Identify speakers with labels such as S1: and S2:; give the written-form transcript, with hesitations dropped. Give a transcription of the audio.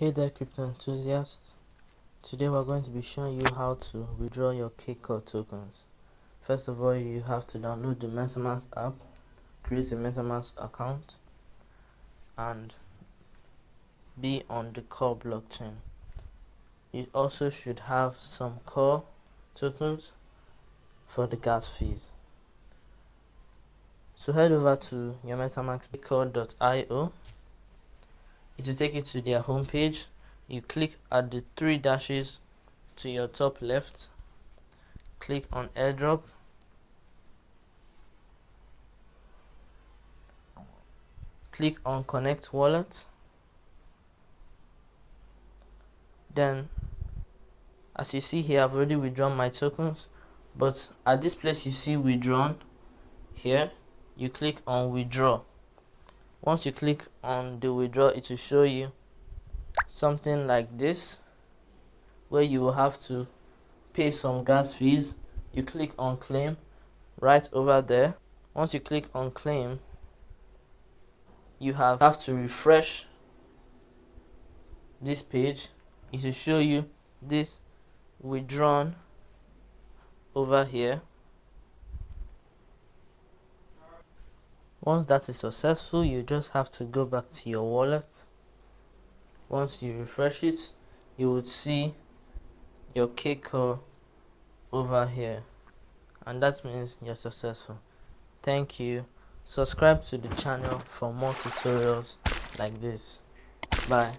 S1: Hey there, crypto enthusiasts. Today we're going to be showing you how to withdraw your CAKECORE tokens. First of all, you have to download the MetaMask app, create a MetaMask account, and be on the core blockchain. You also should have some core tokens for the gas fees. So head over to your MetaMask cakecore.io. It will take you to their homepage. You click at the three dashes to your top left, click on airdrop, click on connect wallet. Then as you see here, I've already withdrawn my tokens, but at this place you see withdrawn here, you click on withdraw. Once you click on the withdraw, it will show you something like this, where you will have to pay some gas fees. You click on claim right over there. Once you click on claim, you have to refresh this page. It will show you this withdrawn over here. Once that is successful, you just have to go back to your wallet. Once you refresh it, you would see your CAKECORE over here, and that means you're successful. Thank you. Subscribe to the channel for more tutorials like this. Bye.